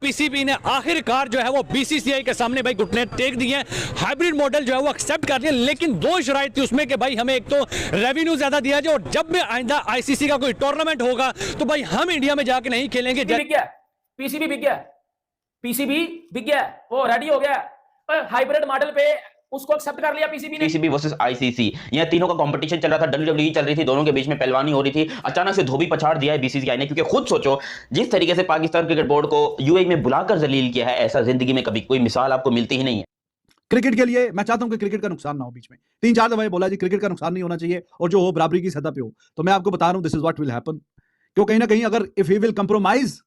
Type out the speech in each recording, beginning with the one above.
PCB ने आखिरकार जो है वो बीसीसीआई के सामने भाई घुटने टेक दिए हैं, हाइब्रिड मॉडल जो है वो एक्सेप्ट कर लिया, लेकिन दो शराइत थी उसमें कि भाई हमें एक तो रेवेन्यू ज्यादा दिया जाए और जब भी आइंदा आईसीसी का कोई टूर्नामेंट होगा तो भाई हम इंडिया में जाके नहीं खेलेंगे। पीसीबी बिक गया, पीसीबी बिक गया, वो रेडी हो गया हाइब्रिड मॉडल पे, उसको एक्सेप्ट कर लिया पीसीबी ने। पीसीबी वर्सेस आईसीसी, यहां तीनों का कंपटीशन चल रहा था, डब्ल्यूडब्ल्यूई चल रही थी, दोनों के बीच में पहलवानी हो रही थी। अचानक से धोबी पछाड़ दिया है बीसीसीआई ने, क्योंकि खुद सोचो जिस तरीके से पाकिस्तान क्रिकेट बोर्ड को यूएई में बुलाकर जलील किया है, ऐसा जिंदगी में कभी कोई मिसाल आपको मिलती ही नहीं है। क्रिकेट के लिए मैं चाहता हूं कि क्रिकेट का नुकसान ना हो, बीच में 3-4 दफा बोला जी क्रिकेट का नुकसान नहीं होना चाहिए और जो हो बराबरी की सतह पे हो। तो मैं आपको बता रहा हूं this is what will happen, क्यों कहीं ना कहीं अगर if he will compromise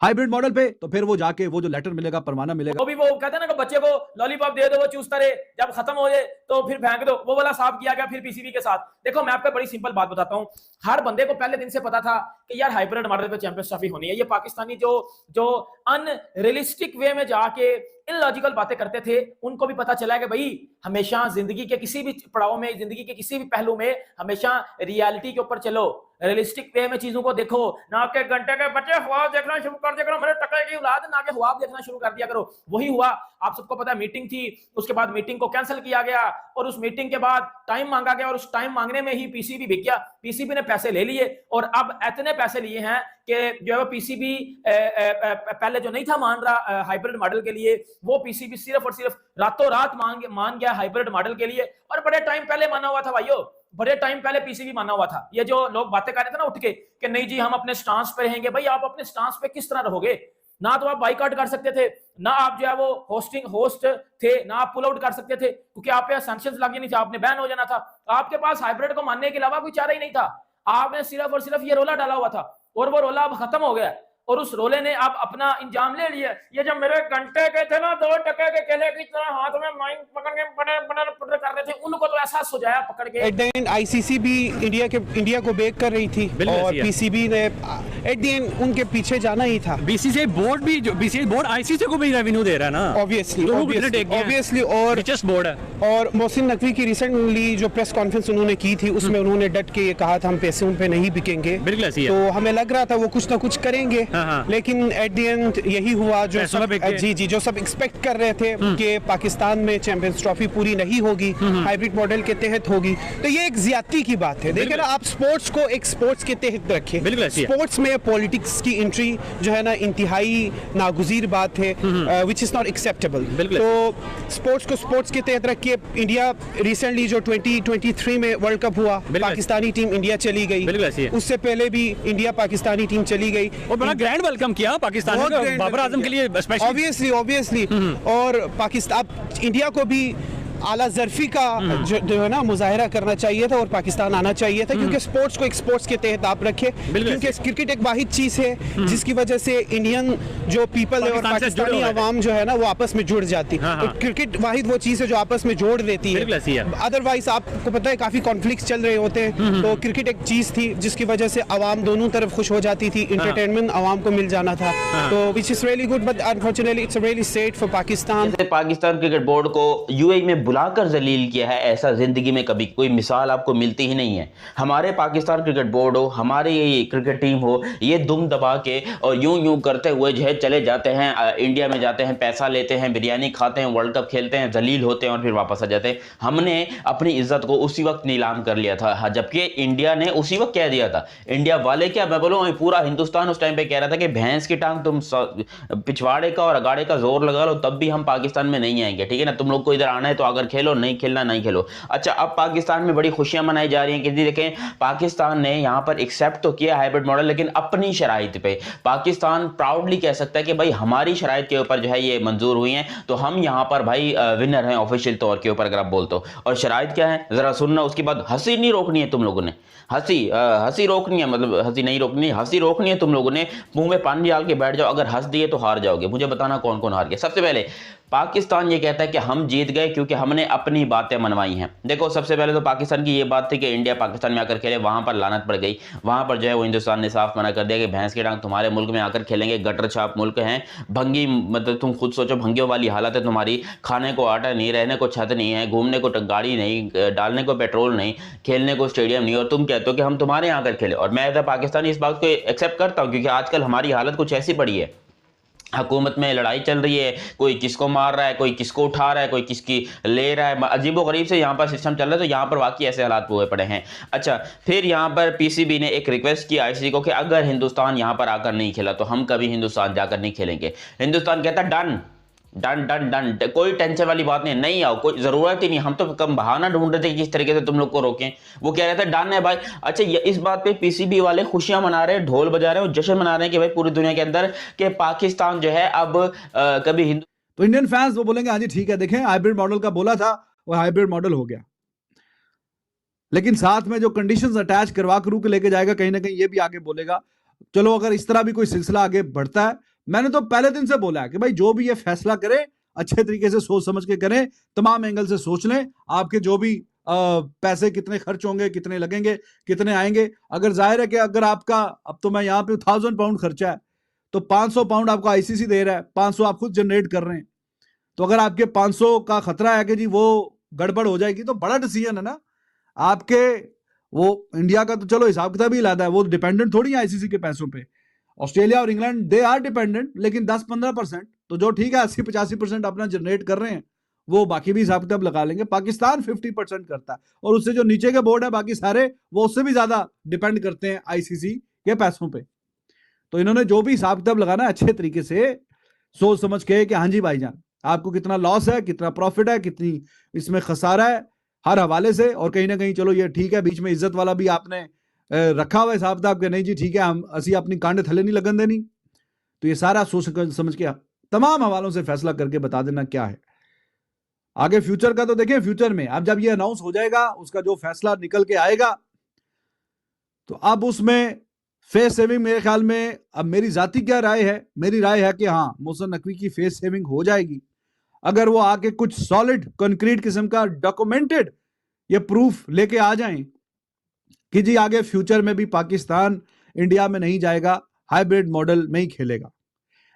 hybrid model पे तो फिर वो जाके वो जो लेटर मिलेगा, परवाना मिलेगा, वो भी वो कहते हैं ना कि बच्चे को लॉलीपॉप दे दो वो चूसता रहे, जब खत्म हो जाए तो फिर फेंक दो, वो वाला साफ किया गया फिर पीसीबी के साथ। देखो मैं आपको बड़ी सिंपल बात बताता हूं, हर बंदे को पहले दिन से पता था कि यार हाइब्रिड मॉडल पे चैंपियंस ट्रॉफी होनी है। ये पाकिस्तानी जो अनरियलिस्टिक वे में जाके इलॉजिकल बातें करते थे, उनको भी पता चला है कि भाई हमेशा जिंदगी के किसी भी पड़ाव में, जिंदगी के किसी भी पहलू में हमेशा रियलिटी के ऊपर चलो, रियलिस्टिक वे में चीजों को देखो, ना के घंटे के बच्चे ख्वाब देखना शुरू कर दिया करो, मेरे टकले की औलाद ना के ख्वाब देखना शुरू कर दिया करो। वही हुआ, आप सबको पता है मीटिंग थी, उसके बाद मीटिंग को कैंसिल किया गया और उस मीटिंग के बाद टाइम मांगा गया और उस टाइम मांगने में ही पीसीबी बिक गया। पीसीबी ने पैसे ले लिए और अब इतने पैसे लिए हैं कि जो है पीसीबी पहले जो नहीं था मान रहा हाइब्रिड मॉडल के लिए, वो पीसीबी सिर्फ और सिर्फ रातों रात मान गया हाइब्रिड मॉडल के लिए, और बड़े टाइम पहले माना हुआ था भाइयों, बड़े टाइम पहले पीसीबी माना हुआ था। ये जो लोग बातें कर रहे थे ना उठ के कि नहीं जी हम अपने स्टांस पे रहेंगे, भाई आप अपने स्टांस पे किस तरह रहोगे? ना तो आप बाइकआउट कर सकते थे, ना आप जो है वो होस्ट थे, ना आप पुल आउट कर सकते थे क्योंकि आप पे सैंक्शंस लगे नहीं थे, आपने बैन हो जाना था। आपके पास हाइब्रिड को मानने के अलावा कोई चारा ही नहीं था, आपने सिर्फ और सिर्फ ये रोला डाला हुआ था और वो रोला अब खत्म हो गया और उस रोले ने आप अपना इंजाम ले लिया। ये जब मेरे घंटे के थे ना 2 टके के केले की तरह हाथ में माइक पकड़ के पकड़ कर रहे थे, उनको तो ऐसा सुझाया पकड़ के। एट द एंड आईसीसी भी इंडिया को बेक कर रही थी और पीसीबी ने एट द एंड उनके पीछे जाना ही था। बीसीसीआई बोर्ड भी, जो बीसीसीआई बोर्ड आईसीसी को भी रेवेन्यू दे रहा है ना, ऑब्वियसली और रिचेस्ट बोर्ड है। और मोहसिन नकवी की रिसेंटली जो प्रेस कॉन्फ्रेंस उन्होंने की थी उसमें उन्होंने डट के ये कहा था हम पैसों पे नहीं बिकेंगे, तो हमें लग रहा था वो कुछ ना कुछ करेंगे, लेकिन एट द एंड यही हुआ जो सब एक्सपेक्ट कर रहे थे कि पाकिस्तान में चैंपियंस ट्रॉफी पूरी नहीं होगी, हाइब्रिड मॉडल के तहत होगी। तो ये एक ज्यादती की बात है। देखिए ना, आप स्पोर्ट्स को एक स्पोर्ट्स के तहत रखें, स्पोर्ट्स में पॉलिटिक्स की एंट्री जो है ना इंतहाई नागुज़ीर बात है, विच इज नॉट एक्सेप्टेबल। तो स्पोर्ट्स को स्पोर्ट्स के तहत रखिए। इंडिया रिसेंटली जो 2023 में वर्ल्ड कप हुआ, पाकिस्तानी टीम इंडिया चली गई, उससे पहले भी इंडिया पाकिस्तानी टीम चली गई और बड़ा ग्रैंड वेलकम किया पाकिस्तान ने बाबर आजम के लिए स्पेशली ऑब्वियसली। और पाकिस्तान इंडिया को भी आला ज़र्फी का जो है ना मुजाहरा करना चाहिए था और पाकिस्तान आना चाहिए था, क्योंकि स्पोर्ट्स को एक स्पोर्ट्स के तहत आप रखें, क्योंकि क्रिकेट एक वाहिद चीज़ है जिसकी वजह से इंडियन जो पीपल है और पाकिस्तानी आवाम जो है ना वो आपस में जुड़ जाती है। क्रिकेट वाहिद वो चीज़ है जो आपस में जोड़ देती है, अदरवाइज आपको पता है काफ़ी कॉन्फ्लिक्ट चल रहे होते हैं। तो क्रिकेट एक चीज़ थी जिसकी वजह से आवाम दोनों तरफ खुश हो जाती थी, इंटरटेनमेंट आवाम को मिल जाना था, तो which is really good, but unfortunately it's really sad for Pakistan. Pakistan cricket board को यूएई में बुलाकर जलील किया है, ऐसा जिंदगी में कभी कोई मिसाल आपको मिलती ही नहीं है। हमारे पाकिस्तान क्रिकेट बोर्ड हो, हमारी ये क्रिकेट टीम हो, ये दुम दबा के और यूं करते हुए जो है चले जाते हैं, इंडिया में जाते हैं, पैसा लेते हैं, बिरयानी खाते हैं, वर्ल्ड कप खेलते हैं, जलील होते हैं और फिर वापस आ जाते हैं। हमने अपनी इज्जत को उसी वक्त नीलाम कर लिया था, जबकि इंडिया ने उसी वक्त कह दिया था। इंडिया वाले क्या, मैं बोलूँ पूरा हिंदुस्तान उस टाइम पे कह रहा था कि भैंस की टांग तुम पिछवाड़े का और अगाड़े का जोर लगा लो तब भी हम पाकिस्तान में नहीं आएंगे, ठीक है ना, तुम लोग को इधर आना है तो अगर खेलो, नहीं खेलना नहीं खेलो। अच्छा, अब पाकिस्तान में बड़ी खुशियां मनाई जा रही हैं कि देखें पाकिस्तान ने यहां पर एक्सेप्ट तो किया हाइब्रिड मॉडल, लेकिन अपनी शराइत पे। पाकिस्तान प्राउडली कह सकता है कि भाई हमारी शराइत के ऊपर जो है ये मंजूर हुई हैं, तो हम यहां पर भाई विनर हैं ऑफिशियल तौर के ऊपर, अगर आप बोलते हो। और शराइत क्या है जरा सुनना, उसके बाद हंसी नहीं रोकनी है तुम लोगों ने, हंसी रोकनी है, मतलब हंसी नहीं रोकनी है, हंसी रोकनी है तुम लोगों ने। मुंह में पानी डाल के बैठ जाओ, अगर हंस दिए तो हार जाओगे। मुझे बताना कौन कौन हार गया। सबसे पहले पाकिस्तान ये कहता है कि हम जीत गए क्योंकि हमने अपनी बातें मनवाई हैं। देखो, सबसे पहले तो पाकिस्तान की ये बात थी कि इंडिया पाकिस्तान में आकर खेले, वहां पर लानत पड़ गई। वहां पर जो है वो हिंदुस्तान ने साफ मना कर दिया कि भैंस की टांग तुम्हारे मुल्क में आकर खेलेंगे, गटर छाप मुल्क हैं, भंगी, मतलब तुम खुद सोचो भंगियों वाली हालत है तुम्हारी, खाने को आटा नहीं, रहने को छत नहीं है, घूमने को गाड़ी नहीं, डालने को पेट्रोल नहीं, खेलने को स्टेडियम नहीं, और तुम कहते हो कि हम तुम्हारे यहाँ आकर खेले। और मैं एज अ पाकिस्तानी इस बात को एक्सेप्ट करता हूँ, क्योंकि आजकल हमारी हालत कुछ ऐसी पड़ी है हुकूमत में लड़ाई चल रही है, कोई किसको मार रहा है, कोई किसको उठा रहा है, कोई किसकी ले रहा है, अजीबोगरीब से यहाँ पर सिस्टम चल रहा है। तो यहाँ पर वाकई ऐसे हालात हुए पड़े हैं। अच्छा, फिर यहाँ पर पीसीबी ने एक रिक्वेस्ट की आईसीसी को कि अगर हिंदुस्तान यहाँ पर आकर नहीं खेला तो हम कभी हिंदुस्तान जाकर नहीं खेलेंगे। हिंदुस्तान कहता डन डन डन डन, कोई टेंशन वाली बात नहीं आओ, कोई जरूरत ही नहीं, हम तो कम बहाना ढूंढ रहे थे कि किस तरीके से तुम लोग को रोकें। वो कह रहे थे डन है भाई। अच्छा, इस बात पे पीसीबी वाले खुशियां मना रहे हैं, ढोल बजा रहे हैं और जश्न मना रहे हैं कि भाई पूरी दुनिया के अंदर कि पाकिस्तान जो है अब कभी हिंदू। तो इंडियन फैंस वो बोलेंगे हाँ जी ठीक है, देखें हाइब्रिड मॉडल का बोला था वो हाइब्रिड मॉडल हो गया, लेकिन साथ में जो कंडीशंस अटैच करवा करू के लेके जाएगा, कहीं ना कहीं ये भी आगे बोलेगा चलो अगर इस तरह भी कोई सिलसिला आगे बढ़ता है। मैंने तो पहले दिन से बोला है कि भाई जो भी ये फैसला करे अच्छे तरीके से सोच समझ के करें, तमाम एंगल से सोच लें, आपके जो भी पैसे कितने खर्च होंगे, कितने लगेंगे, कितने आएंगे। अगर जाहिर है कि अगर आपका अब तो मैं यहाँ पे 1000 पाउंड खर्चा है तो 500 पाउंड आपको आईसीसी दे रहा है, 500 आप खुद जनरेट कर रहे हैं। तो अगर आपके 500 का खतरा है कि जी वो गड़बड़ हो जाएगी तो बड़ा डिसीजन है ना आपके। वो इंडिया का तो चलो हिसाब किताब ही लाता है, वो डिपेंडेंट थोड़ी है आईसीसी के पैसों पे। ऑस्ट्रेलिया और इंग्लैंड दे आर डिपेंडेंट, लेकिन 10-15% तो जो ठीक है 80-85% अपना जनरेट कर रहे हैं वो बाकी भी हिसाब किताब लगा लेंगे। पाकिस्तान 50% करता है और उससे जो नीचे के बोर्ड है बाकी सारे वो उससे भी ज्यादा डिपेंड करते हैं आईसीसी के पैसों पे। तो इन्होंने जो भी हिसाब किताब लगाना है अच्छे तरीके से सोच समझ के कि हाँ जी भाईजान आपको कितना लॉस है, कितना प्रॉफिट है, कितनी इसमें खसारा है, हर हवाले से। और कहीं ना कहीं चलो ये ठीक है, बीच में इज्जत वाला भी आपने रखा हुआ हिसाब किताब के नहीं जी ठीक है हम असी अपनी कांडे थले नहीं लगन देनी। तो ये सारा सोच समझ के तमाम हवालों से फैसला करके बता देना क्या है आगे फ्यूचर का। तो देखें फ्यूचर में अब जब ये अनाउंस हो जाएगा, उसका जो फैसला निकल के आएगा, तो अब उसमें फेस सेविंग मेरे ख्याल में, अब मेरी जाती क्या राय है, मेरी राय है कि हाँ मोहसिन नकवी की फेस सेविंग हो जाएगी अगर वो आके कुछ सॉलिड कंक्रीट किस्म का डॉक्यूमेंटेड ये प्रूफ लेके आ जाएं कि जी आगे फ्यूचर में भी पाकिस्तान इंडिया में नहीं जाएगा, हाइब्रिड मॉडल में ही खेलेगा।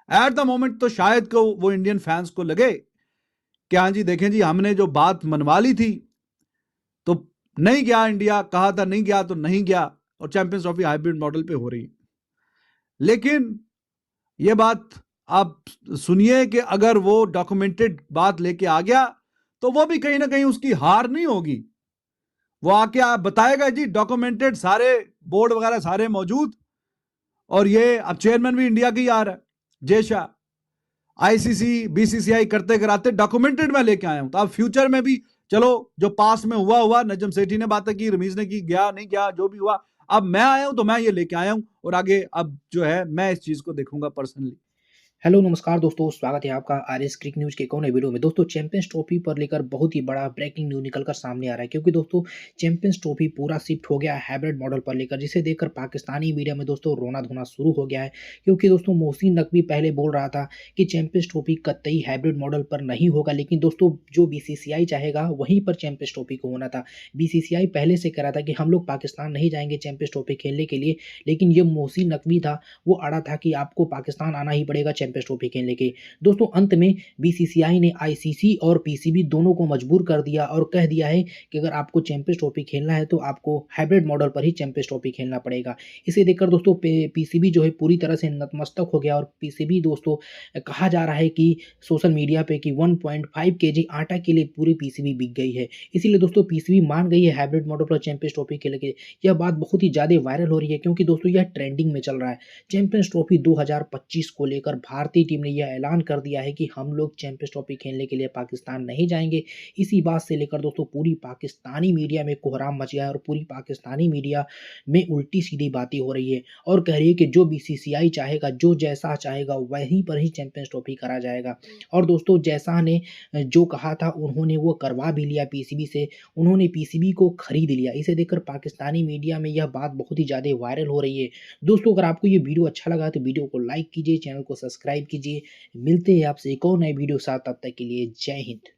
एट द मोमेंट तो शायद को वो इंडियन फैंस को लगे कि हाँ जी देखें जी हमने जो बात मनवा ली थी तो नहीं गया, इंडिया कहा था नहीं गया तो नहीं गया और चैंपियंस ट्रॉफी हाइब्रिड मॉडल पे हो रही है। लेकिन ये बात आप सुनिए कि अगर वो डॉक्यूमेंटेड बात लेके आ गया तो वो भी कहीं ना कहीं उसकी हार नहीं होगी। वो आके आप बताएगा जी डॉक्यूमेंटेड सारे बोर्ड वगैरह सारे मौजूद, और ये अब चेयरमैन भी इंडिया की आ रहा है जय शाह, आईसीसी बीसीसीआई करते कराते डॉक्यूमेंटेड मैं लेके आया हूं। तो अब फ्यूचर में भी चलो जो पास में हुआ, नजम सेठी ने बातें की, रमीज ने की, गया नहीं गया जो भी हुआ, अब मैं आया हूं तो मैं ये लेके आया हूं और आगे अब जो है मैं इस चीज को देखूंगा पर्सनली। हेलो नमस्कार दोस्तों, स्वागत है आपका आरएस क्रिक न्यूज़ के एक और नए वीडियो में। दोस्तों चैंपियंस ट्रॉफी पर लेकर बहुत ही बड़ा ब्रेकिंग न्यूज़ निकलकर सामने आ रहा है, क्योंकि दोस्तों चैंपियंस ट्रॉफी पूरा शिफ्ट हो गया है हाइब्रिड मॉडल पर लेकर, जिसे देखकर पाकिस्तानी मीडिया में दोस्तों रोना धोना शुरू हो गया है। क्योंकि दोस्तों मोहसिन नकवी पहले बोल रहा था कि चैंपियंस ट्रॉफी कतई हाइब्रिड मॉडल पर नहीं होगा, लेकिन दोस्तों जो बीसीसीआई चाहेगा वहीं पर चैंपियंस ट्रॉफी को होना था। बीसीसीआई पहले से कह रहा था कि हम लोग पाकिस्तान नहीं जाएंगे चैंपियंस ट्रॉफी खेलने के लिए, लेकिन ये मोहसिन नकवी था वो अड़ा था कि आपको पाकिस्तान आना ही पड़ेगा चैंपियंस ट्रॉफी खेलने के। दोस्तों अंत में बीसीसीआई ने आईसीसी और पीसीबी दोनों को मजबूर कर दिया और कह दिया है कि अगर आपको चैंपियंस ट्रॉफी खेलना है तो आपको हाइब्रिड मॉडल पर ही चैंपियंस ट्रॉफी खेलना पड़ेगा। इसे देखकर दोस्तों पीसीबी जो है पूरी तरह से नतमस्तक हो गया और पीसीबी दोस्तों कहा जा रहा है कि सोशल मीडिया पे कि 1.5 केजी आटा के लिए पूरी पीसीबी बिक गई है। इसीलिए दोस्तों पीसीबी मान गई है हाइब्रिड मॉडल पर चैंपियंस ट्रॉफी के लिए। यह बात बहुत ही ज़्यादा वायरल हो रही है, क्योंकि दोस्तों यह ट्रेंडिंग में चल रहा है। चैंपियंस ट्रॉफी 2025 को लेकर भारतीय टीम ने यह ऐलान कर दिया है कि हम लोग चैंपियंस ट्रॉफी खेलने के लिए पाकिस्तान नहीं जाएंगे। इसी बात से लेकर दोस्तों पूरी पाकिस्तानी मीडिया में कोहराम मच गया है और पूरी पाकिस्तानी मीडिया में उल्टी सीधी बातें हो रही है और कह रही है कि जो बीसीसीआई चाहेगा, जो जैसा चाहेगा वहीं पर ही चैंपियंस ट्रॉफी करा जाएगा। और दोस्तों जैसा ने जो कहा था उन्होंने वो करवा भी लिया पीसीबी से, उन्होंने पीसीबी को खरीद लिया। इसे देखकर पाकिस्तानी मीडिया में यह बात बहुत ही ज़्यादा वायरल हो रही है। दोस्तों अगर आपको ये वीडियो अच्छा लगा तो वीडियो को लाइक कीजिए, चैनल को सब्सक्राइब कीजिए। मिलते हैं आपसे एक और नए वीडियो साथ, तब तक के लिए जय हिंद।